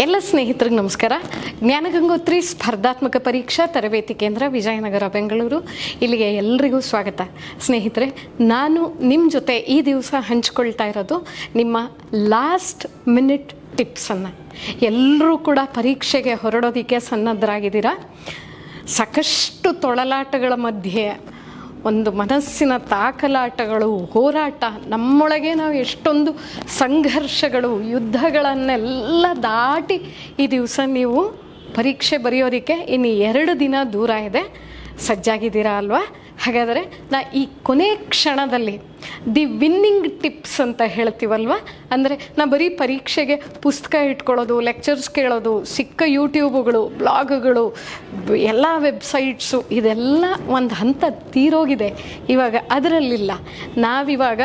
ಎಲ್ಲ ಸ್ನೇಹಿತರಿಗೆ ನಮಸ್ಕಾರ. ಜ್ಞಾನಗಂಗೋತ್ರಿ ಸ್ಪರ್ಧಾತ್ಮಕ ಪರೀಕ್ಷಾ ತರಬೇತಿ ಕೇಂದ್ರ ವಿಜಯನಗರ ಬೆಂಗಳೂರು ಇಲ್ಲಿಗೆ ಎಲ್ರಿಗೂ ಸ್ವಾಗತ. ಸ್ನೇಹಿತರೆ, ನಾನು ನಿಮ್ಮ ಜೊತೆ ಈ ದಿವಸ ಹಂಚ್ಕೊಳ್ತಾ ಇರೋದು ನಿಮ್ಮ ಲಾಸ್ಟ್ ಮಿನಿಟ್ ಟಿಪ್ಸನ್ನು. ಎಲ್ಲರೂ ಕೂಡ ಪರೀಕ್ಷೆಗೆ ಹೊರಡೋದಕ್ಕೆ ಸನ್ನದ್ಧರಾಗಿದ್ದೀರಾ. ಸಾಕಷ್ಟು ತೊಳಲಾಟಗಳ ಮಧ್ಯೆ ಒಂದು ಮನಸ್ಸಿನ ತಾಕಲಾಟಗಳು, ಹೋರಾಟ, ನಮ್ಮೊಳಗೆ ನಾವು ಎಷ್ಟೊಂದು ಸಂಘರ್ಷಗಳು, ಯುದ್ಧಗಳನ್ನೆಲ್ಲ ದಾಟಿ ಈ ದಿವಸ ನೀವು ಪರೀಕ್ಷೆ ಬರೆಯೋದಕ್ಕೆ ಇನ್ನು 2 ದಿನ ದೂರ ಇದೆ. ಸಜ್ಜಾಗಿದ್ದೀರಾ ಅಲ್ವಾ? ಹಾಗಾದರೆ ಈ ಕೊನೆ ಕ್ಷಣದಲ್ಲಿ ದಿ ವಿನ್ನಿಂಗ್ ಟಿಪ್ಸ್ ಅಂತ ಹೇಳ್ತೀವಲ್ವ, ಅಂದರೆ ಬರೀ ಪರೀಕ್ಷೆಗೆ ಪುಸ್ತಕ ಇಟ್ಕೊಳ್ಳೋದು, ಲೆಕ್ಚರ್ಸ್ ಕೇಳೋದು, ಸಿಕ್ಕ ಯೂಟ್ಯೂಬ್ಗಳು, ಬ್ಲಾಗ್ಗಳು, ಎಲ್ಲ ವೆಬ್ಸೈಟ್ಸು, ಇದೆಲ್ಲ ಒಂದು ಹಂತ ತೀರೋಗಿದೆ. ಇವಾಗ ಅದರಲ್ಲಿಲ್ಲ. ನಾವಿವಾಗ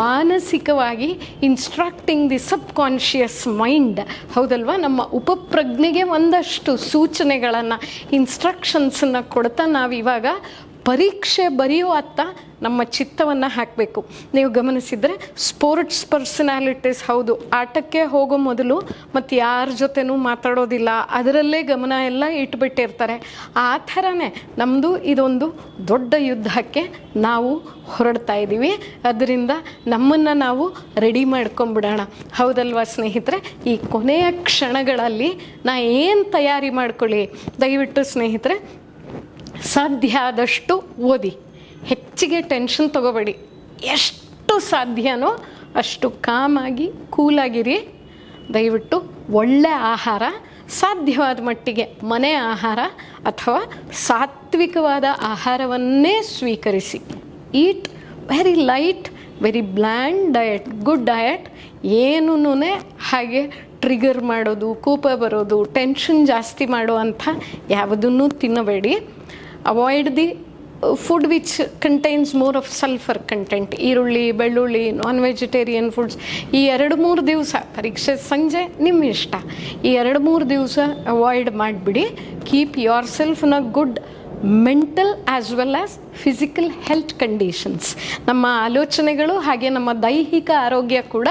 ಮಾನಸಿಕವಾಗಿ instructing the sub conscious mind, ಹೌದಲ್ವಾ? ನಮ್ಮ ಉಪಪ್ರಜ್ಞೆಗೆ ಒಂದಷ್ಟು ಸೂಚನೆಗಳನ್ನು, ಇನ್ಸ್ಟ್ರಕ್ಷನ್ಸನ್ನು ಕೊಡ್ತಾ ನಾವಿವಾಗ ಪರೀಕ್ಷೆ ಬರೆಯೋ ಅತ್ತ ನಮ್ಮ ಚಿತ್ತವನ್ನು ಹಾಕಬೇಕು. ನೀವು ಗಮನಿಸಿದರೆ ಸ್ಪೋರ್ಟ್ಸ್ ಪರ್ಸನಾಲಿಟೀಸ್, ಹೌದು, ಆಟಕ್ಕೆ ಹೋಗೋ ಮೊದಲು ಮತ್ತು ಯಾರ ಜೊತೆನೂ ಮಾತಾಡೋದಿಲ್ಲ, ಅದರಲ್ಲೇ ಗಮನ ಎಲ್ಲ ಇಟ್ಬಿಟ್ಟಿರ್ತಾರೆ. ಆ ಥರನೇ ನಮ್ಮದು ಇದೊಂದು ದೊಡ್ಡ ಯುದ್ಧಕ್ಕೆ ನಾವು ಹೊರಡ್ತಾ ಇದ್ದೀವಿ. ಅದರಿಂದ ನಮ್ಮನ್ನು ನಾವು ರೆಡಿ ಮಾಡ್ಕೊಂಬಿಡೋಣ, ಹೌದಲ್ವಾ ಸ್ನೇಹಿತರೆ? ಈ ಕೊನೆಯ ಕ್ಷಣಗಳಲ್ಲಿ ಏನು ತಯಾರಿ ಮಾಡ್ಕೊಳ್ಳಿ. ದಯವಿಟ್ಟು ಸ್ನೇಹಿತರೆ, ಸಾಧ್ಯ ಆದಷ್ಟು ಓದಿ, ಹೆಚ್ಚಿಗೆ ಟೆನ್ಷನ್ ತಗೋಬೇಡಿ. ಎಷ್ಟು ಸಾಧ್ಯನೋ ಅಷ್ಟು ಕಾಮಾಗಿ ಕೂಲಾಗಿರಿ. ದಯವಿಟ್ಟು ಒಳ್ಳೆ ಆಹಾರ, ಸಾಧ್ಯವಾದ ಮಟ್ಟಿಗೆ ಮನೆ ಆಹಾರ ಅಥವಾ ಸಾತ್ವಿಕವಾದ ಆಹಾರವನ್ನೇ ಸ್ವೀಕರಿಸಿ. Eat very light, very bland diet, good diet. ಏನೂ ಹಾಗೆ ಟ್ರಿಗರ್ ಮಾಡೋದು, ಕೋಪ ಬರೋದು, ಟೆನ್ಷನ್ ಜಾಸ್ತಿ ಮಾಡುವಂಥ ಯಾವುದನ್ನು ತಿನ್ನಬೇಡಿ. Avoid the food which contains more of sulphur content. ಈರುಳ್ಳಿ, ಬೆಳ್ಳುಳ್ಳಿ, ನಾನ್ ವೆಜಿಟೇರಿಯನ್ ಫುಡ್ಸ್ ಈ 2-3 ದಿವಸ, ಪರೀಕ್ಷೆ ಸಂಜೆ ನಿಮ್ಮ ಇಷ್ಟ, ಈ 2-3 ದಿವಸ ಅವಾಯ್ಡ್ ಮಾಡಿಬಿಡಿ. Keep your self in a good mental as well as physical health conditions. ನಮ್ಮ ಆಲೋಚನೆಗಳು ಹಾಗೆ ನಮ್ಮ ದೈಹಿಕ ಆರೋಗ್ಯ ಕೂಡ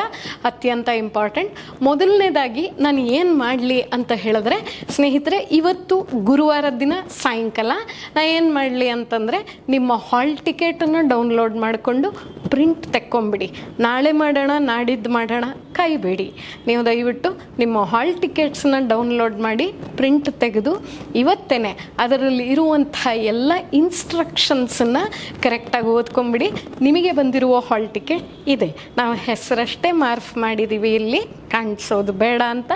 ಅತ್ಯಂತ ಇಂಪಾರ್ಟೆಂಟ್. ಮೊದಲನೇದಾಗಿ ನಾನು ಏನು ಮಾಡಲಿ ಅಂತ ಹೇಳಿದ್ರೆ ಸ್ನೇಹಿತರೆ, ಇವತ್ತು ಗುರುವಾರದ ದಿನ ಸಾಯಂಕಾಲ ನಾನು ಏನು ಮಾಡಲಿ ಅಂತಂದರೆ, ನಿಮ್ಮ ಹಾಲ್ ಟಿಕೆಟನ್ನು ಡೌನ್ಲೋಡ್ ಮಾಡಿಕೊಂಡು ಪ್ರಿಂಟ್ ತೆಕ್ಕೊಂಬಿಡಿ. ನಾಳೆ ಮಾಡೋಣ, ನಾಡಿದ್ದು ಮಾಡೋಣ ಕಾಯಬೇಡಿ. ನೀವು ದಯವಿಟ್ಟು ನಿಮ್ಮ ಹಾಲ್ ಟಿಕೆಟ್ಸನ್ನ ಡೌನ್ಲೋಡ್ ಮಾಡಿ ಪ್ರಿಂಟ್ ತೆಗೆದು ಇವತ್ತೇ ಅದರಲ್ಲಿ ಇರುವಂಥ ಎಲ್ಲ ಇನ್ಸ್ಟ್ರಕ್ಷನ್ಸನ್ನು ಕರೆಕ್ಟಾಗಿ ಓದ್ಕೊಂಬಿಡಿ. ನಿಮಗೆ ಬಂದಿರುವ ಹಾಲ್ ಟಿಕೆಟ್ ಇದೆ, ನಾವು ಹೆಸರಷ್ಟೇ ಮಾರ್ಕ್ ಮಾಡಿದ್ದೀವಿ, ಇಲ್ಲಿ ಕಾಣಿಸೋದು ಬೇಡ ಅಂತ.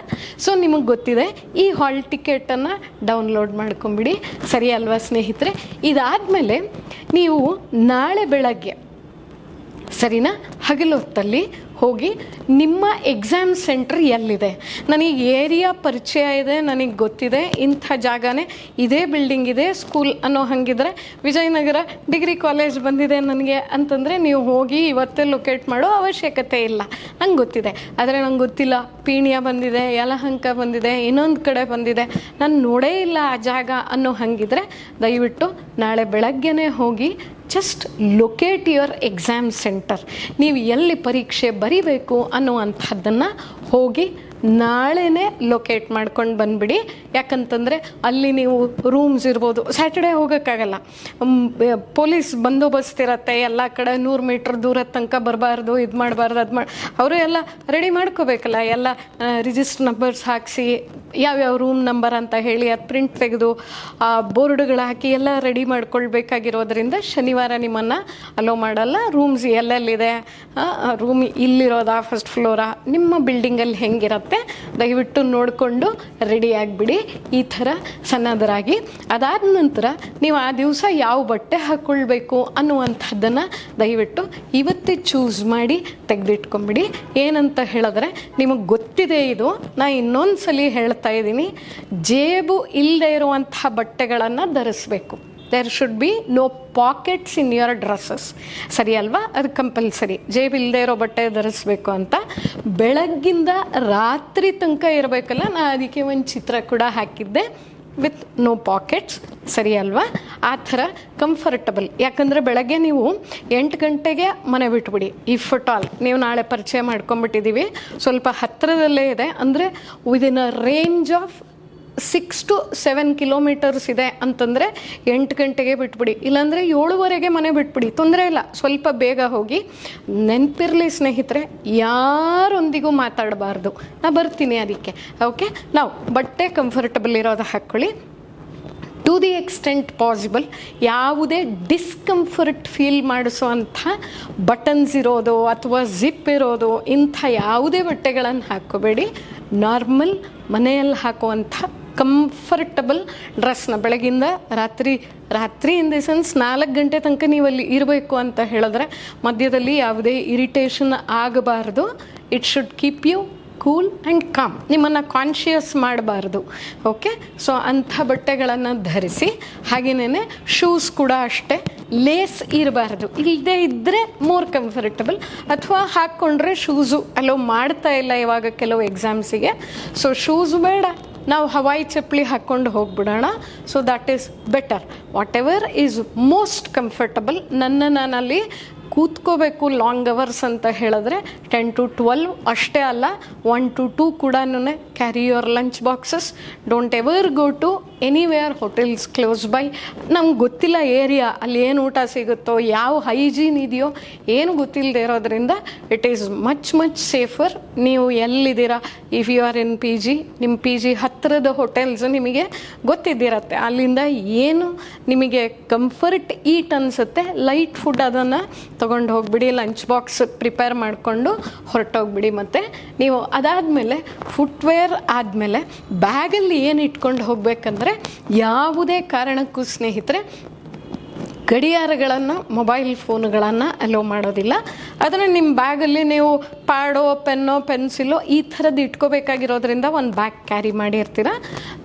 ಸೊ ನಿಮಗೆ ಗೊತ್ತಿದೆ. ಈ ಹಾಲ್ ಟಿಕೆಟನ್ನು ಡೌನ್ಲೋಡ್ ಮಾಡ್ಕೊಂಬಿಡಿ. ಸರಿ ಅಲ್ವಾ ಸ್ನೇಹಿತರೆ? ಇದಾದಮೇಲೆ ನೀವು ನಾಳೆ ಬೆಳಗ್ಗೆ, ಸರಿನಾ, ಹಗಲೊತ್ತಲ್ಲಿ ಹೋಗಿ ನಿಮ್ಮ ಎಕ್ಸಾಮ್ ಸೆಂಟ್ರ್ ಎಲ್ಲಿದೆ, ನನಗೆ ಏರಿಯಾ ಪರಿಚಯ ಇದೆ, ನನಗೆ ಗೊತ್ತಿದೆ, ಇಂಥ ಜಾಗನೇ, ಇದೇ ಬಿಲ್ಡಿಂಗ್ ಇದೆ, ಸ್ಕೂಲ್ ಅನ್ನೋ ಹಾಗಿದ್ರೆ ವಿಜಯನಗರ ಡಿಗ್ರಿ ಕಾಲೇಜ್ ಬಂದಿದೆ ನನಗೆ ಅಂತಂದರೆ ನೀವು ಹೋಗಿ ಇವತ್ತೇ ಲೊಕೇಟ್ ಮಾಡೋ ಅವಶ್ಯಕತೆ ಇಲ್ಲ. ನಂಗೆ ಗೊತ್ತಿದೆ, ಆದರೆ ನಂಗೆ ಗೊತ್ತಿಲ್ಲ, ಪೀಣ್ಯ ಬಂದಿದೆ, ಯಲಹಂಕ ಬಂದಿದೆ, ಇನ್ನೊಂದು ಕಡೆ ಬಂದಿದೆ, ನಾನು ನೋಡೇ ಇಲ್ಲ ಆ ಜಾಗ ಅನ್ನೋ ಹಾಗಿದ್ರೆ ದಯವಿಟ್ಟು ನಾಳೆ ಬೆಳಗ್ಗೆನೇ ಹೋಗಿ just locate your exam centre. ನೀವು ಎಲ್ಲಿ ಪರೀಕ್ಷೆ ಬರೀಬೇಕು ಅನ್ನುವಂಥದ್ದನ್ನು ಹೋಗಿ ನಾಳೆನೇ ಲೊಕೇಟ್ ಮಾಡ್ಕೊಂಡು ಬಂದುಬಿಡಿ. ಯಾಕಂತಂದರೆ ಅಲ್ಲಿ ನೀವು ರೂಮ್ಸ್ ಇರ್ಬೋದು, ಸ್ಯಾಟರ್ಡೇ ಹೋಗೋಕ್ಕಾಗಲ್ಲ, ಪೊಲೀಸ್ ಬಂದೋಬಸ್ತ್ ಇರುತ್ತೆ ಎಲ್ಲ ಕಡೆ, 100 ಮೀಟ್ರ್ ದೂರದ ತನಕ ಬರಬಾರ್ದು, ಇದು ಮಾಡಬಾರ್ದು, ಅದು ಮಾಡಿ ಅವರು ಎಲ್ಲ ರೆಡಿ ಮಾಡ್ಕೋಬೇಕಲ್ಲ, ಎಲ್ಲ ರಿಜಿಸ್ಟರ್ ನಂಬರ್ಸ್ ಹಾಕಿಸಿ, ಯಾವ್ಯಾವ ರೂಮ್ ನಂಬರ್ ಅಂತ ಹೇಳಿ ಅದು ಪ್ರಿಂಟ್ ತೆಗೆದು ಬೋರ್ಡ್ಗಳು ಹಾಕಿ ಎಲ್ಲ ರೆಡಿ ಮಾಡ್ಕೊಳ್ಬೇಕಾಗಿರೋದ್ರಿಂದ ಶನಿವಾರ ನಿಮ್ಮನ್ನು ಅಲೋ ಮಾಡಲ್ಲ. ರೂಮ್ಸ್ ಎಲ್ಲೆಲ್ಲಿದೆ, ರೂಮ್ ಇಲ್ಲಿರೋದಾ, ಫಸ್ಟ್ ಫ್ಲೋರಾ, ನಿಮ್ಮ ಬಿಲ್ಡಿಂಗಲ್ಲಿ ಹೆಂಗಿರುತ್ತೆ ದಯವಿಟ್ಟು ನೋಡಿಕೊಂಡು ರೆಡಿ ಆಗಿಬಿಡಿ. ಈ ಥರ ಸನ್ನದ್ಧರಾಗಿ ಅದಾದ ನಂತರ ನೀವು ಆ ದಿವಸ ಯಾವ ಬಟ್ಟೆ ಹಾಕ್ಕೊಳ್ಬೇಕು ಅನ್ನುವಂಥದ್ದನ್ನು ದಯವಿಟ್ಟು ಇವತ್ತೇ ಚೂಸ್ ಮಾಡಿ ತೆಗೆದಿಟ್ಕೊಂಬಿಡಿ. ಏನಂತ ಹೇಳಿದ್ರೆ ನಿಮಗೆ ಗೊತ್ತಿದೆ, ಇದು ನಾನು ಇನ್ನೊಂದು ಸಲ ಹೇಳ್ತಾ ಇದ್ದೀನಿ, ಜೇಬು ಇಲ್ಲದೆ ಇರುವಂಥ ಬಟ್ಟೆಗಳನ್ನು ಧರಿಸ್ಬೇಕು. There should be no pockets in your dresses. ಸರಿ ಅಲ್ವಾ? ಅದು ಕಂಪಲ್ಸರಿ, ಜೇಬಿಲ್ಲದೆ ಇರೋ ಬಟ್ಟೆ ಧರಿಸ್ಬೇಕು ಅಂತ. ಬೆಳಗ್ಗಿಂದ ರಾತ್ರಿ ತನಕ ಇರಬೇಕಲ್ಲ, ನಾನು ಅದಕ್ಕೆ ಒಂದು ಚಿತ್ರ ಕೂಡ ಹಾಕಿದ್ದೆ. ವಿತ್ ನೋ ಪಾಕೆಟ್ಸ್, ಸರಿ ಅಲ್ವಾ? ಆ ಥರ ಕಂಫರ್ಟಬಲ್. ಯಾಕಂದರೆ ಬೆಳಗ್ಗೆ ನೀವು 8 ಗಂಟೆಗೆ ಮನೆ ಬಿಟ್ಬಿಡಿ. ಇಫ್ ಅಟ್ ಆಲ್ ನೀವು ನಾಳೆ ಪರಿಚಯ ಮಾಡ್ಕೊಂಬಿಟ್ಟಿದ್ದೀವಿ, ಸ್ವಲ್ಪ ಹತ್ತಿರದಲ್ಲೇ ಇದೆ ಅಂದರೆ within a range of 6 to 7 kilometres ಇದೆ ಅಂತಂದರೆ 8 ಗಂಟೆಗೆ ಬಿಟ್ಬಿಡಿ. ಇಲ್ಲಾಂದರೆ 7:15 ಮನೆ ಬಿಟ್ಬಿಡಿ, ತೊಂದರೆ ಇಲ್ಲ. ಸ್ವಲ್ಪ ಬೇಗ ಹೋಗಿ. ನೆನಪಿರಲಿ ಸ್ನೇಹಿತರೆ, ಯಾರೊಂದಿಗೂ ಮಾತಾಡಬಾರ್ದು. ನಾ ಬರ್ತೀನಿ ಅದಕ್ಕೆ. ಓಕೆ, ನಾವು ಬಟ್ಟೆ ಕಂಫರ್ಟಬಲ್ ಇರೋದು ಹಾಕ್ಕೊಳ್ಳಿ. ಟು ದಿ ಎಕ್ಸ್ಟೆಂಟ್ ಪಾಸಿಬಲ್ ಯಾವುದೇ ಡಿಸ್ಕಂಫರ್ಟ್ ಫೀಲ್ ಮಾಡಿಸೋವಂಥ ಬಟನ್ಸ್ ಇರೋದು ಅಥವಾ ಜಿಪ್ ಇರೋದು ಇಂಥ ಯಾವುದೇ ಬಟ್ಟೆಗಳನ್ನು ಹಾಕ್ಕೋಬೇಡಿ. ನಾರ್ಮಲ್ ಮನೆಯಲ್ಲಿ ಹಾಕುವಂಥ ಕಂಫರ್ಟಬಲ್ ಡ್ರೆಸ್ನ ಬೆಳಗಿಂದ ರಾತ್ರಿ ಇನ್ ದಿ ಸೆನ್ಸ್ 4 ಗಂಟೆ ತನಕ ನೀವಲ್ಲಿ ಇರಬೇಕು ಅಂತ ಹೇಳಿದ್ರೆ ಮಧ್ಯದಲ್ಲಿ ಯಾವುದೇ ಇರಿಟೇಷನ್ ಆಗಬಾರ್ದು. It should keep you cool and calm, ನಿಮ್ಮನ್ನು ಕಾನ್ಷಿಯಸ್ ಮಾಡಬಾರ್ದು. ಓಕೆ, ಸೊ ಅಂಥ ಬಟ್ಟೆಗಳನ್ನು ಧರಿಸಿ. ಹಾಗೆಯೇ ಶೂಸ್ ಕೂಡ ಅಷ್ಟೇ, ಲೇಸ್ ಇರಬಾರ್ದು. ಇಲ್ಲದೇ ಇದ್ದರೆ ಮೋರ್ ಕಂಫರ್ಟಬಲ್. ಅಥವಾ ಹಾಕ್ಕೊಂಡ್ರೆ ಶೂಸು ಅಲೋ ಮಾಡ್ತಾ ಇಲ್ಲ ಇವಾಗ ಕೆಲವು ಎಕ್ಸಾಮ್ಸಿಗೆ. ಸೊ ಶೂಸು ಬೇಡ, ನಾವು ಹವಾಯಿ ಚಪ್ಪಲಿ ಹಾಕ್ಕೊಂಡು ಹೋಗ್ಬಿಡೋಣ. So that is better. Whatever is most comfortable. ನಾನಲ್ಲಿ ಕೂತ್ಕೋಬೇಕು ಲಾಂಗ್ ಅವರ್ಸ್ ಅಂತ ಹೇಳಿದ್ರೆ 10 to 12 ಅಷ್ಟೇ ಅಲ್ಲ, 1 to 2 ಕೂಡ carry your lunch boxes. Don't ever go to anywhere hotels close by. ನಮ್ಗೆ ಗೊತ್ತಿಲ್ಲ ಏರಿಯಾ, ಅಲ್ಲಿ ಏನು ಊಟ ಸಿಗುತ್ತೋ, ಯಾವ ಹೈಜೀನ್ ಇದೆಯೋ ಏನು ಗೊತ್ತಿಲ್ಲದೆ ಇರೋದ್ರಿಂದ ಇಟ್ ಈಸ್ ಮಚ್ ಸೇಫರ್. ನೀವು ಎಲ್ಲಿದ್ದೀರಾ, if you are in P G, ನಿಮ್ಮ ಪಿ ಜಿ ಹತ್ತಿರದ ಹೋಟೆಲ್ಸ್ ನಿಮಗೆ ಗೊತ್ತಿದ್ದಿರತ್ತೆ. ಅಲ್ಲಿಂದ ಏನು ನಿಮಗೆ ಕಂಫರ್ಟ್ ಈಟ್ ಅನಿಸುತ್ತೆ, ಲೈಟ್ ಫುಡ್ ಅದನ್ನು ತೊಗೊಂಡು ಹೋಗ್ಬಿಡಿ. ಲಂಚ್ ಬಾಕ್ಸ್ ಪ್ರಿಪೇರ್ ಮಾಡಿಕೊಂಡು ಹೊರಟೋಗ್ಬಿಡಿ. ಮತ್ತು ನೀವು ಅದಾದಮೇಲೆ ಫುಟ್ವೇರ್ ಆದಮೇಲೆ ಬ್ಯಾಗಲ್ಲಿ ಏನು ಇಟ್ಕೊಂಡು ಹೋಗಬೇಕಂದ್ರೆ ಯಾವುದೇ ಕಾರಣಕ್ಕೂ ಸ್ನೇಹಿತರೆ ಗಡಿಯಾರಗಳನ್ನು, ಮೊಬೈಲ್ ಫೋನ್ಗಳನ್ನು ಅಲೋ ಮಾಡೋದಿಲ್ಲ. ಅದನ್ನು ನಿಮ್ಮ ಬ್ಯಾಗಲ್ಲಿ ನೀವು ಪ್ಯಾಡೋ, ಪೆನ್ನೋ, ಪೆನ್ಸಿಲೋ ಈ ಥರದ್ದು ಇಟ್ಕೋಬೇಕಾಗಿರೋದ್ರಿಂದ ಒಂದು ಬ್ಯಾಗ್ ಕ್ಯಾರಿ ಮಾಡಿರ್ತೀರ.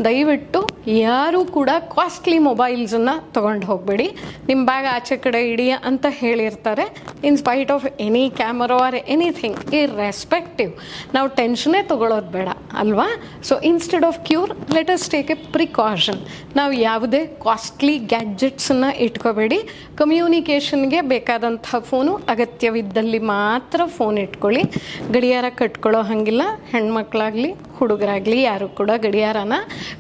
ದಯವಿಟ್ಟು ಯಾರೂ ಕೂಡ ಕಾಸ್ಟ್ಲಿ ಮೊಬೈಲ್ಸನ್ನು ತೊಗೊಂಡು ಹೋಗಬೇಡಿ. ನಿಮ್ಮ ಬ್ಯಾಗ್ ಆಚೆ ಕಡೆ ಇಡಿ ಅಂತ ಹೇಳಿರ್ತಾರೆ. In spite of any camera or anything, irrespective ನಾವು ಟೆನ್ಷನ್ನೇ ತೊಗೊಳ್ಳೋದು ಬೇಡ ಅಲ್ವಾ? So instead of cure let us take A precaution. ನಾವು ಯಾವುದೇ ಕಾಸ್ಟ್ಲಿ ಗ್ಯಾಡ್ಜೆಟ್ಸನ್ನು ಇಟ್ಕೋಬೇಡಿ. ಕಮ್ಯುನಿಕೇಷನ್ಗೆ ಬೇಕಾದಂಥ ಫೋನು ಅಗತ್ಯವಿದ್ದಲ್ಲಿ ಮಾತ್ರ ಫೋನ್ ಇಟ್ಕೊಳ್ಳಿ. ಗಡಿಯಾರ ಕಟ್ಕೊಳ್ಳೋ ಹಾಗಿಲ್ಲ. ಹೆಣ್ಮಕ್ಳಾಗಲಿ ಹುಡುಗರಾಗಲಿ ಯಾರು ಕೂಡ ಗಡಿಯಾರನ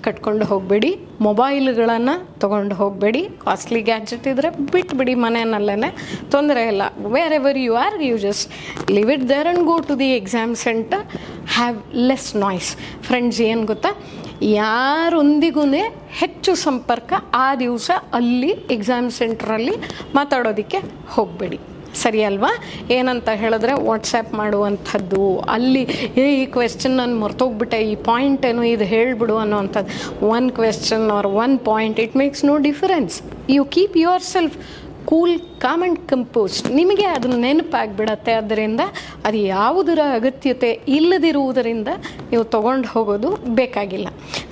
ಕಟ್ಕೊಂಡು ಹೋಗಬೇಡಿ. ಮೊಬೈಲ್ಗಳನ್ನು ತೊಗೊಂಡು ಹೋಗಬೇಡಿ. ಕಾಸ್ಟ್ಲಿ ಗ್ಯಾಡ್ಜೆಟ್ ಇದ್ದರೆ ಬಿಟ್ಬಿಡಿ ಮನೆಯಲ್ಲೇ, ತೊಂದರೆ ಇಲ್ಲ. Wherever you are, you just leave it there and go to the exam centre. Have less noise. Friends, ಏನು ಗೊತ್ತಾ, ಯಾರೊಂದಿಗೂ ಹೆಚ್ಚು ಸಂಪರ್ಕ ಆ ದಿವಸ ಅಲ್ಲಿ ಎಕ್ಸಾಮ್ ಸೆಂಟ್ರಲ್ಲಿ ಮಾತಾಡೋದಕ್ಕೆ ಹೋಗಬೇಡಿ. ಸರಿ ಅಲ್ವಾ? ಏನಂತ ಹೇಳಿದ್ರೆ ವಾಟ್ಸ್ಯಾಪ್ ಮಾಡುವಂಥದ್ದು, ಅಲ್ಲಿ ಈ ಕ್ವೆಶ್ಚನ್ ನಾನು ಮರ್ತೋಗ್ಬಿಟ್ಟೆ, ಈ ಪಾಯಿಂಟ್ ಏನು ಇದು ಹೇಳಿಬಿಡು ಅನ್ನೋವಂಥದ್ದು. 1 question or 1 point, it makes no difference. You keep yourself cool, calm and composed. ನಿಮಗೆ ಅದನ್ನು ನೆನಪಾಗಿಬಿಡತ್ತೆ. ಅದರಿಂದ ಅದು ಯಾವುದರ ಅಗತ್ಯತೆ ಇಲ್ಲದಿರುವುದರಿಂದ ನೀವು ತೊಗೊಂಡು ಹೋಗೋದು ಬೇಕಾಗಿಲ್ಲ.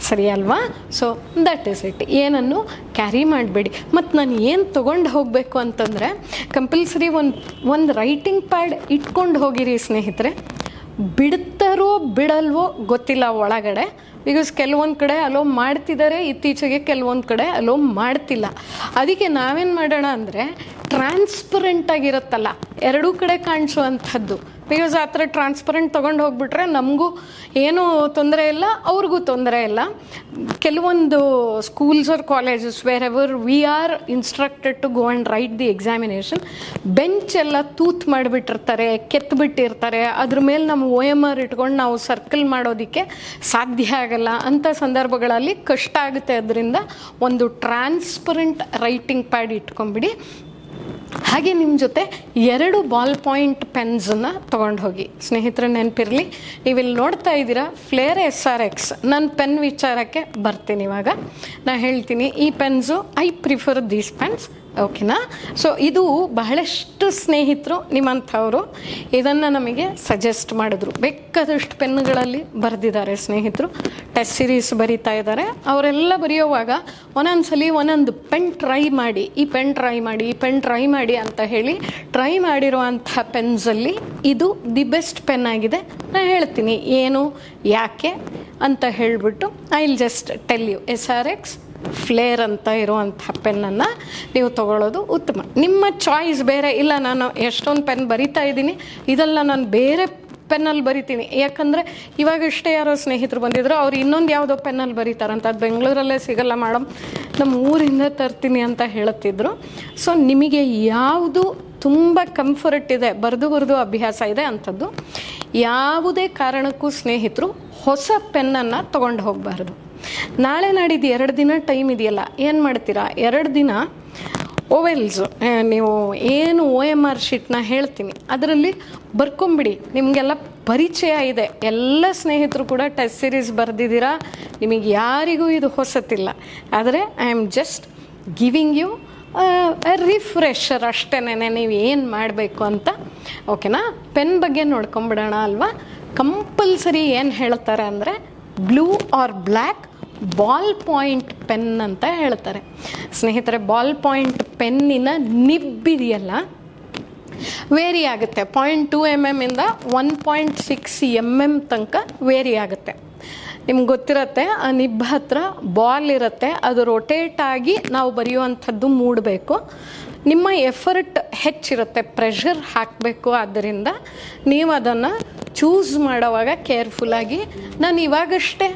ಸರಿ ಅಲ್ವಾ? So that is it. ಏನನ್ನು ಕ್ಯಾರಿ ಮಾಡಬೇಡಿ. ಮತ್ತು ನಾನು ಏನು ತೊಗೊಂಡು ಹೋಗಬೇಕು ಅಂತಂದರೆ ಕಂಪಲ್ಸರಿ ಒಂದು ರೈಟಿಂಗ್ ಪ್ಯಾಡ್ ಇಟ್ಕೊಂಡು ಹೋಗಿರಿ ಸ್ನೇಹಿತರೆ. ಬಿಡ್ತಾರೋ ಬಿಡಲ್ವೋ ಗೊತ್ತಿಲ್ಲ ಒಳಗಡೆ. ಬಿಕಾಸ್ ಕೆಲವೊಂದು ಕಡೆ ಅಲೋ ಮಾಡ್ತಿದ್ದಾರೆ ಇತ್ತೀಚೆಗೆ, ಕೆಲವೊಂದು ಕಡೆ ಅಲೋ ಮಾಡ್ತಿಲ್ಲ. ಅದಕ್ಕೆ ನಾವೇನು ಮಾಡೋಣ ಅಂದರೆ ಟ್ರಾನ್ಸ್ಪರೆಂಟ್ ಆಗಿರುತ್ತಲ್ಲ, ಎರಡೂ ಕಡೆ ಕಾಣಿಸುವಂಥದ್ದು. ಬಿಕಾಸ್ ಆ ಥರ ಟ್ರಾನ್ಸ್ಪರೆಂಟ್ ತೊಗೊಂಡು ಹೋಗ್ಬಿಟ್ರೆ ನಮಗೂ ಏನೂ ತೊಂದರೆ ಇಲ್ಲ, ಅವ್ರಿಗೂ ತೊಂದರೆ ಇಲ್ಲ. ಕೆಲವೊಂದು schools or colleges wherever we are instructed to go and write the examination, bench ಎಲ್ಲ ತೂತ್ ಮಾಡಿಬಿಟ್ಟಿರ್ತಾರೆ, ಕೆತ್ತಬಿಟ್ಟಿರ್ತಾರೆ. ಅದ್ರ ಮೇಲೆ ನಮ್ಮ OMR ಇಟ್ಕೊಂಡು ನಾವು ಸರ್ಕಲ್ ಮಾಡೋದಕ್ಕೆ ಸಾಧ್ಯ ಆಗಲ್ಲ. ಅಂಥ ಸಂದರ್ಭಗಳಲ್ಲಿ ಕಷ್ಟ ಆಗುತ್ತೆ. ಅದರಿಂದ ಒಂದು ಟ್ರಾನ್ಸ್ಪರೆಂಟ್ ರೈಟಿಂಗ್ ಪ್ಯಾಡ್ ಇಟ್ಕೊಂಬಿಡಿ. ಹಾಗೆ ನಿಮ್ಮ ಜೊತೆ 2 ಬಾಲ್ ಪಾಯಿಂಟ್ ಪೆನ್ಸನ್ನು ತೊಗೊಂಡು ಹೋಗಿ. ಸ್ನೇಹಿತರೆ ನೆನಪಿರಲಿ, ನೀವಿಲ್ಲಿ ನೋಡ್ತಾ ಇದ್ದೀರಾ ಫ್ಲೇರ್ SRX. ನಾನು ಪೆನ್ ವಿಚಾರಕ್ಕೆ ಬರ್ತೀನಿ. ಇವಾಗ ನಾನು ಹೇಳ್ತೀನಿ, ಈ pens I prefer these pens. ಓಕೆನಾ? ಸೊ ಇದು ಬಹಳಷ್ಟು ಸ್ನೇಹಿತರು ನಿಮ್ಮಂಥವರು ಇದನ್ನು ನಮಗೆ ಸಜೆಸ್ಟ್ ಮಾಡಿದ್ರು. ಬೇಕಾದಷ್ಟು ಪೆನ್ನುಗಳಲ್ಲಿ ಬರೆದಿದ್ದಾರೆ ಸ್ನೇಹಿತರು. ಟೆಸ್ಟ್ ಸೀರೀಸ್ ಬರೀತಾ ಇದ್ದಾರೆ. ಅವರೆಲ್ಲ ಬರೆಯೋವಾಗ ಒಂದೊಂದ್ಸಲಿ ಒಂದೊಂದು ಪೆನ್ ಟ್ರೈ ಮಾಡಿ, ಈ ಪೆನ್ ಟ್ರೈ ಮಾಡಿ, ಈ ಪೆನ್ ಟ್ರೈ ಮಾಡಿ ಅಂತ ಹೇಳಿ ಟ್ರೈ ಮಾಡಿರುವಂಥ ಪೆನ್ಸಲ್ಲಿ ಇದು ದಿ ಬೆಸ್ಟ್ ಪೆನ್ ಆಗಿದೆ. ನಾನು ಹೇಳ್ತೀನಿ ಏನು, ಯಾಕೆ, ಅಂತ ಹೇಳಿಬಿಟ್ಟು I will just tell you SRX Flair ಅಂತ ಇರುವಂಥ ಪೆನ್ನನ್ನು ನೀವು ತೊಗೊಳ್ಳೋದು ಉತ್ತಮ. ನಿಮ್ಮ ಚಾಯ್ಸ್ ಬೇರೆ ಇಲ್ಲ, ನಾನು ಎಷ್ಟೊಂದು ಪೆನ್ ಬರಿತಾ ಇದ್ದೀನಿ, ಇದೆಲ್ಲ ನಾನು ಬೇರೆ ಪೆನ್ನಲ್ಲಿ ಬರಿತೀನಿ. ಯಾಕಂದರೆ ಇವಾಗಷ್ಟೇ ಯಾರೋ ಸ್ನೇಹಿತರು ಬಂದಿದ್ರು, ಅವ್ರು ಇನ್ನೊಂದು ಯಾವುದೋ ಪೆನ್ನಲ್ಲಿ ಬರೀತಾರಂತ, ಅದು ಬೆಂಗಳೂರಲ್ಲೇ ಸಿಗಲ್ಲ ಮೇಡಮ್, ನಮ್ಮ ಊರಿಂದ ತರ್ತೀನಿ ಅಂತ ಹೇಳುತ್ತಿದ್ರು. ಸೊ ನಿಮಗೆ ಯಾವುದು ತುಂಬ ಕಂಫರ್ಟ್ ಇದೆ, ಬರೆದು ಅಭ್ಯಾಸ ಇದೆ ಅಂಥದ್ದು ಯಾವುದೇ ಕಾರಣಕ್ಕೂ ಸ್ನೇಹಿತರು ಹೊಸ ಪೆನ್ನನ್ನು ತೊಗೊಂಡು ಹೋಗಬಾರ್ದು. ನಾಳೆ ನಾಡಿದ್ದು 2 ದಿನ ಟೈಮ್ ಇದೆಯಲ್ಲ, ಏನು ಮಾಡ್ತೀರಾ, 2 ದಿನ ಓವೆಲ್ಸು ನೀವು ಏನು OMR ಶೀಟ್ನ ಹೇಳ್ತೀನಿ ಅದರಲ್ಲಿ ಬರ್ಕೊಂಬಿಡಿ. ನಿಮಗೆಲ್ಲ ಪರಿಚಯ ಇದೆ, ಎಲ್ಲ ಸ್ನೇಹಿತರು ಕೂಡ ಟೆಸ್ಟ್ ಸೀರೀಸ್ ಬರೆದಿದ್ದೀರಾ, ನಿಮಗೆ ಯಾರಿಗೂ ಇದು ಹೊಸತಿಲ್ಲ. ಆದರೆ I am just giving you refresher ಅಷ್ಟೇನೆ, ನೀವು ಏನು ಮಾಡಬೇಕು ಅಂತ. ಓಕೆನಾ? ಪೆನ್ ಬಗ್ಗೆ ನೋಡ್ಕೊಂಬಿಡೋಣ ಅಲ್ವಾ. ಕಂಪಲ್ಸರಿ ಏನು ಹೇಳ್ತಾರೆ ಅಂದರೆ blue R black ball point pen ಅಂತ ಹೇಳ್ತಾರೆ. ಸ್ನೇಹಿತರೆ, ಬಾಲ್ ಪಾಯಿಂಟ್ ಪೆನ್ನಿನ ನಿಬ್ಬಿದೆಯಲ್ಲ ವೇರಿ ಆಗುತ್ತೆ. 0.2 mm ಇಂದ 1.6 mm ತನಕ ವೇರಿ ಆಗುತ್ತೆ. ನಿಮ್ಗೆ ಗೊತ್ತಿರತ್ತೆ, ಆ ನಿಬ್ಬ ಹತ್ರ ಬಾಲ್ ಇರುತ್ತೆ, ಅದು ರೊಟೇಟ್ ಆಗಿ ನಾವು ಬರೆಯುವಂಥದ್ದು ಮೂಡಬೇಕು. ನಿಮ್ಮ ಎಫರ್ಟ್ ಹೆಚ್ಚಿರುತ್ತೆ, ಪ್ರೆಷರ್ ಹಾಕಬೇಕು. ಆದ್ದರಿಂದ ನೀವು ಅದನ್ನು ಚೂಸ್ ಮಾಡೋವಾಗ ಕೇರ್ಫುಲ್ಲಾಗಿ. ನಾನು ಇವಾಗಷ್ಟೇ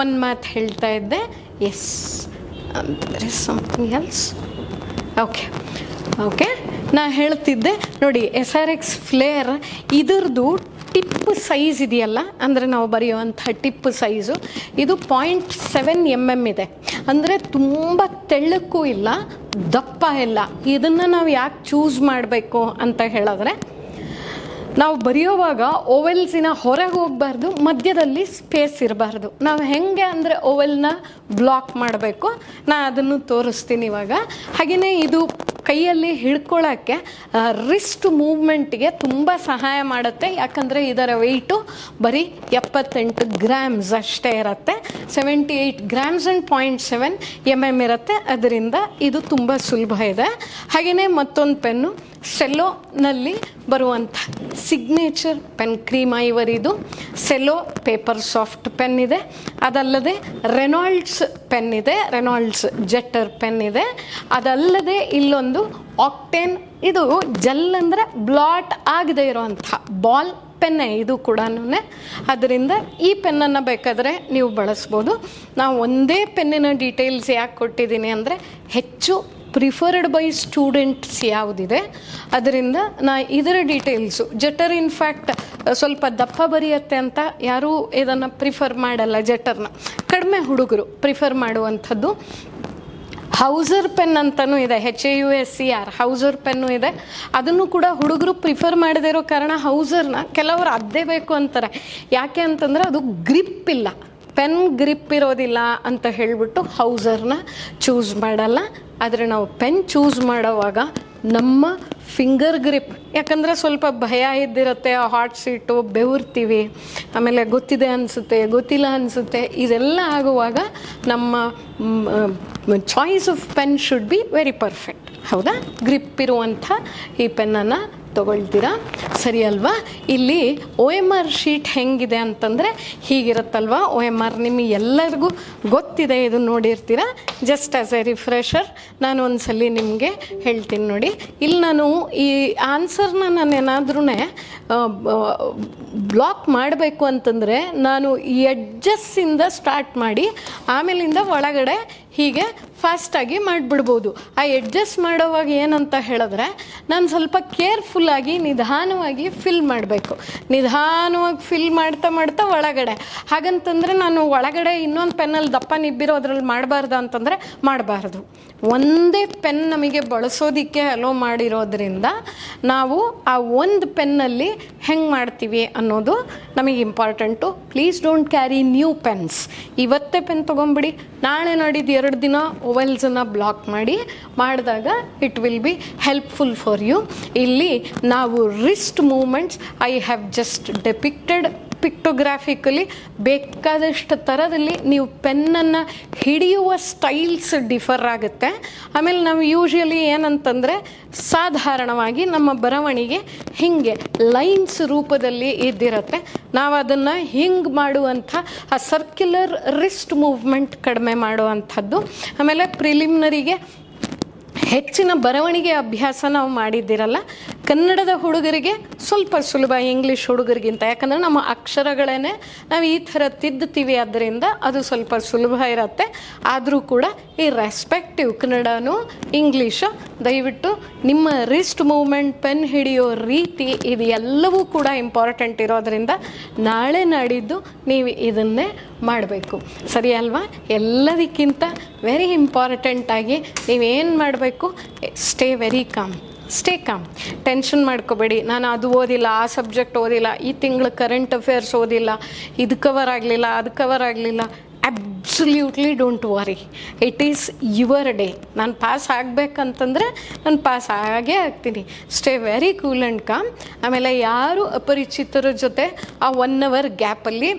ಒಂದು ಮಾತು ಹೇಳ್ತಾ ಇದ್ದೆ, yes there is something else. Okay ನಾ ಹೇಳ್ತಿದ್ದೆ ನೋಡಿ, SRX ಫ್ಲೇರ್ ಇದ್ರದ್ದು ಟಿಪ್ ಸೈಜ್ ಇದೆಯಲ್ಲ, ಅಂದರೆ ನಾವು ಬರೆಯುವಂಥ ಟಿಪ್ ಸೈಜು ಇದು 0.7 mm ಇದೆ. ಅಂದರೆ ತುಂಬ ತೆಳ್ಳಕ್ಕೂ ಇಲ್ಲ, ದಪ್ಪ ಇಲ್ಲ. ಇದನ್ನು ನಾವು ಯಾಕೆ ಚೂಸ್ ಮಾಡಬೇಕು ಅಂತ ಹೇಳಿದ್ರೆ, ನಾವು ಬರೆಯೋವಾಗ ಓವೆಲ್ಸಿನ ಹೊರಗೆ ಹೋಗಬಾರ್ದು, ಮಧ್ಯದಲ್ಲಿ ಸ್ಪೇಸ್ ಇರಬಾರ್ದು. ನಾವು ಹೆಂಗೆ ಅಂದರೆ ಓವೆಲ್ನ ಬ್ಲಾಕ್ ಮಾಡಬೇಕು, ನಾನು ಅದನ್ನು ತೋರಿಸ್ತೀನಿ ಇವಾಗ. ಹಾಗೆಯೇ ಇದು ಕೈಯಲ್ಲಿ ಹಿಡ್ಕೊಳ್ಳೋಕ್ಕೆ ರಿಸ್ಟ್ ಮೂವ್ಮೆಂಟ್ಗೆ ತುಂಬ ಸಹಾಯ ಮಾಡುತ್ತೆ. ಯಾಕಂದರೆ ಇದರ ವೆಯ್ಟು ಬರೀ 78 ಗ್ರಾಮ್ಸ್ ಅಷ್ಟೇ ಇರುತ್ತೆ. 78 ಗ್ರಾಮ್ಸ್ ಆ್ಯಂಡ್ 0.7 mm ಇರುತ್ತೆ. ಅದರಿಂದ ಇದು ತುಂಬ ಸುಲಭ ಇದೆ. ಹಾಗೆಯೇ ಮತ್ತೊಂದು ಪೆನ್ನು ಸೆಲ್ಲೋನಲ್ಲಿ ಬರುವಂಥ ಸಿಗ್ನೇಚರ್ ಪೆನ್, ಕ್ರೀಮ್ ಐವರಿದು ಸೆಲ್ಲೋ ಪೇಪರ್ ಸಾಫ್ಟ್ ಪೆನ್ ಇದೆ. ಅದಲ್ಲದೆ ರೆನಾಲ್ಡ್ಸ್ ಪೆನ್ ಇದೆ, ರೆನಾಲ್ಡ್ಸ್ ಜೆಟ್ಟರ್ ಪೆನ್ ಇದೆ. ಅದಲ್ಲದೆ ಇಲ್ಲೊಂದು ಆಕ್ಟೇನ್, ಇದು ಜೆಲ್ ಅಂದರೆ ಬ್ಲಾಟ್ ಆಗದೆ ಇರೋವಂಥ ಬಾಲ್ ಪೆನ್ನೇ ಇದು ಕೂಡ. ಅದರಿಂದ ಈ ಪೆನ್ನನ್ನು ಬೇಕಾದರೆ ನೀವು ಬಳಸ್ಬೋದು. ನಾವು ಒಂದೇ ಪೆನ್ನಿನ ಡೀಟೇಲ್ಸ್ ಯಾಕೆ ಕೊಟ್ಟಿದ್ದೀನಿ ಅಂದರೆ, ಹೆಚ್ಚು ಪ್ರಿಫರ್ಡ್ ಬೈ ಸ್ಟೂಡೆಂಟ್ಸ್ ಯಾವುದಿದೆ ಅದರಿಂದ ಇದರ ಡೀಟೇಲ್ಸು. ಜೆಟ್ಟರ್ ಇನ್ಫ್ಯಾಕ್ಟ್ ಸ್ವಲ್ಪ ದಪ್ಪ ಬರೆಯುತ್ತೆ ಅಂತ ಯಾರೂ ಇದನ್ನು ಪ್ರಿಫರ್ ಮಾಡಲ್ಲ. ಜೆಟ್ಟರ್ನ ಕಡಿಮೆ ಹುಡುಗರು ಪ್ರಿಫರ್ ಮಾಡುವಂಥದ್ದು. ಹೌಸರ್ ಪೆನ್ ಅಂತಲೂ ಇದೆ, HAUSER ಹೌಸರ್ ಪೆನ್ನು ಇದೆ. ಅದನ್ನು ಕೂಡ ಹುಡುಗರು ಪ್ರಿಫರ್ ಮಾಡದೇ ಇರೋ ಕಾರಣ ಹೌಸರ್ನ ಕೆಲವರು ಅದೇ ಬೇಕು ಅಂತಾರೆ. ಯಾಕೆ ಅಂತಂದರೆ ಅದು ಗ್ರಿಪ್ ಇಲ್ಲ, ಪೆನ್ ಗ್ರಿಪ್ ಇರೋದಿಲ್ಲ ಅಂತ ಹೇಳಿಬಿಟ್ಟು ಹೌಸರ್ನ ಚೂಸ್ ಮಾಡಲ್ಲ. ಆದರೆ ನಾವು ಪೆನ್ ಚೂಸ್ ಮಾಡೋವಾಗ ನಮ್ಮ ಫಿಂಗರ್ ಗ್ರಿಪ್, ಯಾಕಂದರೆ ಸ್ವಲ್ಪ ಭಯ ಇದ್ದಿರುತ್ತೆ, ಹಾಟ್ ಸೀಟು, ಬೆವರ್ತೀವಿ, ಆಮೇಲೆ ಗೊತ್ತಿದೆ ಅನಿಸುತ್ತೆ, ಗೊತ್ತಿಲ್ಲ ಅನಿಸುತ್ತೆ. ಇದೆಲ್ಲ ಆಗುವಾಗ ನಮ್ಮ choice of pen should be very perfect. ಹೌದಾ? ಗ್ರಿಪ್ ಇರುವಂಥ ಈ ಪೆನ್ನನ್ನು ತೊಗೊಳ್ತೀರಾ, ಸರಿ ಅಲ್ವಾ? ಇಲ್ಲಿ OMR ಶೀಟ್ ಹೆಂಗಿದೆ ಅಂತಂದರೆ ಹೀಗಿರುತ್ತಲ್ವ. OMR ನಿಮಗೆ ಎಲ್ಲರಿಗೂ ಗೊತ್ತಿದೆ, ಇದು ನೋಡಿರ್ತೀರ. ಜಸ್ಟ್ ಆಸ್ ಎ ರಿಫ್ರೆಶರ್ ನಾನು ಒಂದ್ಸಲಿ ನಿಮಗೆ ಹೇಳ್ತೀನಿ ನೋಡಿ. ಇಲ್ಲಿ ನಾನು ಈ ಆನ್ಸರ್ನ ನಾನೇನಾದ್ರೂ ಬ್ಲಾಕ್ ಮಾಡಬೇಕು ಅಂತಂದರೆ ನಾನು ಎಡ್ಜಸ್ಸಿಂದ ಸ್ಟಾರ್ಟ್ ಮಾಡಿ ಆಮೇಲಿಂದ ಒಳಗಡೆ ಹೀಗೆ ಫಾಸ್ಟಾಗಿ ಮಾಡಿಬಿಡ್ಬೋದು. ಆ ಎಡ್ಜಸ್ಟ್ ಮಾಡೋವಾಗ ಏನಂತ ಹೇಳಿದ್ರೆ, ನಾನು ಸ್ವಲ್ಪ ಕೇರ್ಫುಲ್ಲಾಗಿ ನಿಧಾನವಾಗಿ ಫಿಲ್ ಮಾಡಬೇಕು. ನಿಧಾನವಾಗಿ ಫಿಲ್ ಮಾಡ್ತಾ ಒಳಗಡೆ. ಹಾಗಂತಂದರೆ ನಾನು ಒಳಗಡೆ ಇನ್ನೊಂದು ಪೆನ್ನಲ್ಲಿ ದಪ್ಪ ನಿಬ್ಬಿರೋ ಅದರಲ್ಲಿ ಮಾಡಬಾರ್ದು ಅಂತಂದರೆ ಮಾಡಬಾರ್ದು. ಒಂದೇ ಪೆನ್ ನಮಗೆ ಬಳಸೋದಕ್ಕೆ ಅಲೋ ಮಾಡಿರೋದ್ರಿಂದ ನಾವು ಆ ಒಂದು ಪೆನ್ನಲ್ಲಿ ಹೆಂಗೆ ಮಾಡ್ತೀವಿ ಅನ್ನೋದು ನಮಗೆ important. Please don't carry new pens. ಇವತ್ತೇ ಪೆನ್ ತೊಗೊಂಬಿಡಿ, ನಾಳೆ ನಾಡಿದ್ದು 2 ದಿನ ಓವೆಲ್ಸನ್ನು ಬ್ಲಾಕ್ ಮಾಡಿದಾಗ it will be helpful for you. ಇಲ್ಲಿ ನಾವು wrist movements I have just depicted pictographically ಬೇಕಾದಷ್ಟು ಥರದಲ್ಲಿ ನೀವು ಪೆನ್ನನ್ನು ಹಿಡಿಯುವ ಸ್ಟೈಲ್ಸ್ ಡಿಫರ್ ಆಗುತ್ತೆ. ಆಮೇಲೆ ನಾವು ಯೂಶ್ವಲಿ ಏನಂತಂದರೆ ಸಾಧಾರಣವಾಗಿ ನಮ್ಮ ಬರವಣಿಗೆ ಹೀಗೆ ಲೈನ್ಸ್ ರೂಪದಲ್ಲಿ ಇದ್ದಿರುತ್ತೆ. ನಾವು ಅದನ್ನು ಹಿಂಗೆ ಮಾಡುವಂಥ ಆ ಸರ್ಕ್ಯುಲರ್ ರಿಸ್ಟ್ ಮೂವ್ಮೆಂಟ್ ಕಡಿಮೆ ಮಾಡುವಂಥದ್ದು. ಆಮೇಲೆ ಪ್ರಿಲಿಮಿನರಿಗೆ ಹೆಚ್ಚಿನ ಬರವಣಿಗೆ ಅಭ್ಯಾಸ ನಾವು ಮಾಡಿದ್ದಿರಲ್ಲ. ಕನ್ನಡದ ಹುಡುಗರಿಗೆ ಸ್ವಲ್ಪ ಸುಲಭ, ಇಂಗ್ಲೀಷ್ ಹುಡುಗರಿಗಿಂತ. ಯಾಕಂದರೆ ನಮ್ಮ ಅಕ್ಷರಗಳೇ ನಾವು ಈ ಥರ ತಿದ್ದುತ್ತೀವಿ, ಆದ್ದರಿಂದ ಅದು ಸ್ವಲ್ಪ ಸುಲಭ ಇರುತ್ತೆ. ಆದರೂ ಕೂಡ ಈ ರೆಸ್ಪೆಕ್ಟಿವ್ ಕನ್ನಡನೂ ಇಂಗ್ಲೀಷು ದಯವಿಟ್ಟು ನಿಮ್ಮ ರಿಸ್ಟ್ ಮೂವ್ಮೆಂಟ್, ಪೆನ್ ಹಿಡಿಯೋ ರೀತಿ, ಇದು ಎಲ್ಲವೂ ಕೂಡ ಇಂಪಾರ್ಟೆಂಟ್ ಇರೋದರಿಂದ ನಾಳೆ ನಾಡಿದ್ದು ನೀವು ಇದನ್ನೇ ಮಾಡಬೇಕು. ಸರಿ ಅಲ್ವಾ? ಎಲ್ಲದಕ್ಕಿಂತ ವೆರಿ ಇಂಪಾರ್ಟೆಂಟಾಗಿ ನೀವೇನು ಮಾಡಬೇಕು, ಸ್ಟೇ ವೆರಿ ಕಾಮ್. ಟೆನ್ಷನ್ ಮಾಡ್ಕೋಬೇಡಿ. ನಾನು ಅದು ಓದಿಲ್ಲ, ಆ ಸಬ್ಜೆಕ್ಟ್ ಓದಿಲ್ಲ, ಈ ತಿಂಗಳು ಕರೆಂಟ್ ಅಫೇರ್ಸ್ ಓದಿಲ್ಲ, ಇದು ಕವರ್ ಆಗಲಿಲ್ಲ, ಅದು ಕವರ್ ಆಗಲಿಲ್ಲ. Absolutely don't worry, it is your day. ನಾನು ಪಾಸ್ ಆಗಬೇಕಂತಂದರೆ ನಾನು ಪಾಸ್ ಆಗೇ ಆಗ್ತೀನಿ. Stay very cool and com. ಆಮೇಲೆ ಯಾರು ಅಪರಿಚಿತರ ಜೊತೆ ಆ 1 hour ಗ್ಯಾಪಲ್ಲಿ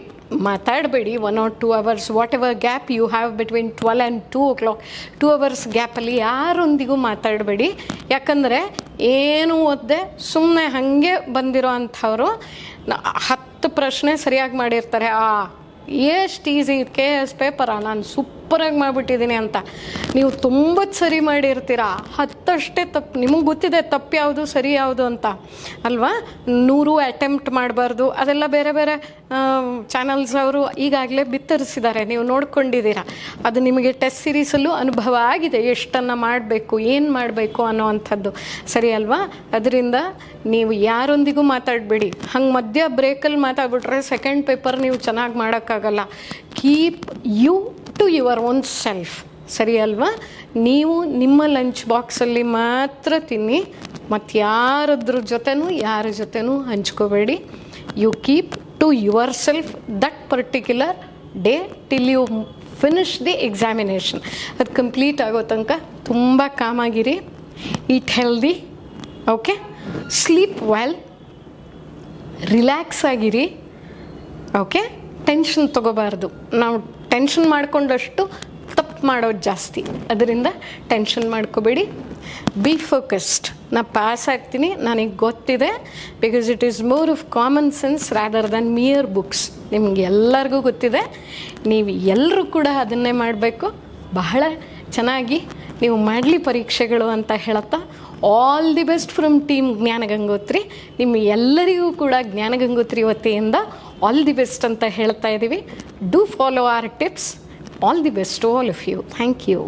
ಮಾತಾಡಬೇಡಿ. 1 or 2 hours, whatever gap you have between 12 and 2 o'clock, 2 hours ಗ್ಯಾಪಲ್ಲಿ ಯಾರೊಂದಿಗೂ ಮಾತಾಡಬೇಡಿ. ಯಾಕಂದರೆ ಏನು ಓದದೆ ಸುಮ್ಮನೆ ಹಾಗೆ ಬಂದಿರೋ ಅಂಥವರು 10 ಪ್ರಶ್ನೆ ಸರಿಯಾಗಿ ಮಾಡಿರ್ತಾರೆ. ಎಷ್ಟು ಈಸಿ ಇದು KS ಪೇಪರ, ನಾನು ಸೂಪರಾಗಿ ಮಾಡಿಬಿಟ್ಟಿದ್ದೀನಿ ಅಂತ. ನೀವು 90 ಸರಿ ಮಾಡಿರ್ತೀರ, 10 ಅಷ್ಟೇ ತಪ್ಪು. ನಿಮಗೆ ಗೊತ್ತಿದೆ ತಪ್ಪು ಯಾವುದು ಸರಿ ಯಾವುದು ಅಂತ ಅಲ್ವಾ? 100 ಅಟೆಂಪ್ಟ್ ಮಾಡಬಾರ್ದು. ಅದೆಲ್ಲ ಬೇರೆ ಬೇರೆ ಚಾನಲ್ಸ್ ಅವರು ಈಗಾಗಲೇ ಬಿತ್ತರಿಸಿದ್ದಾರೆ, ನೀವು ನೋಡ್ಕೊಂಡಿದ್ದೀರಾ. ಅದು ನಿಮಗೆ ಟೆಸ್ಟ್ ಸೀರೀಸಲ್ಲೂ ಅನುಭವ ಆಗಿದೆ, ಎಷ್ಟನ್ನು ಮಾಡಬೇಕು, ಏನು ಮಾಡಬೇಕು ಅನ್ನೋ ಅಂಥದ್ದು. ಸರಿ ಅಲ್ವಾ? ಅದರಿಂದ ನೀವು ಯಾರೊಂದಿಗೂ ಮಾತಾಡಬೇಡಿ. ಹಂಗೆ ಮಧ್ಯ ಬ್ರೇಕಲ್ಲಿ ಮಾತಾಡ್ಬಿಟ್ರೆ ಸೆಕೆಂಡ್ ಪೇಪರ್ ನೀವು ಚೆನ್ನಾಗಿ ಮಾಡೋಕ್ಕಾಗಲ್ಲ. Keep you to your own self. ಸರಿ ಅಲ್ವಾ? ನೀವು ನಿಮ್ಮ ಲಂಚ್ ಬಾಕ್ಸಲ್ಲಿ ಮಾತ್ರ ತಿನ್ನಿ, ಮತ್ತು ಯಾರ ಜೊತೆನೂ ಹಂಚ್ಕೋಬೇಡಿ. You keep to yourself that particular day till you finish the examination. ಅದು ಕಂಪ್ಲೀಟ್ ಆಗೋ ತನಕ ತುಂಬ ಕಾಮಾಗಿರಿ, eat healthy, okay, sleep well, relax ಆಗಿರಿ, ಓಕೆ. ಟೆನ್ಷನ್ ತೊಗೋಬಾರ್ದು. ನಾವು ಟೆನ್ಷನ್ ಮಾಡಿಕೊಂಡಷ್ಟು ತಪ್ಪು ಮಾಡೋದು ಜಾಸ್ತಿ. ಅದರಿಂದ ಟೆನ್ಷನ್ ಮಾಡ್ಕೋಬೇಡಿ. B focused. ನಾನು ಪಾಸ್ ಆಗ್ತೀನಿ, ನನಗೆ ಗೊತ್ತಿದೆ. Because it is more of common sense rather than mere books. ನಿಮ್ಗೆ ಎಲ್ಲರಿಗೂ ಗೊತ್ತಿದೆ. ನೀವು ಎಲ್ಲರೂ ಕೂಡ ಅದನ್ನೇ ಮಾಡಬೇಕು. ಬಹಳ ಚೆನ್ನಾಗಿ ನೀವು ಮಾಡಲಿ ಪರೀಕ್ಷೆಗಳು ಅಂತ ಹೇಳುತ್ತಾ, all the best from team Jnanagangotri. ನಿಮ್ಮ ಎಲ್ಲರಿಗೂ ಕೂಡ ಜ್ಞಾನಗಂಗೋತ್ರಿ ವತಿಯಿಂದ ಆಲ್ ದಿ ಬೆಸ್ಟ್ ಅಂತ ಹೇಳ್ತಾ ಇದ್ದೀವಿ. Do follow our tips. All the best to all of you. Thank you.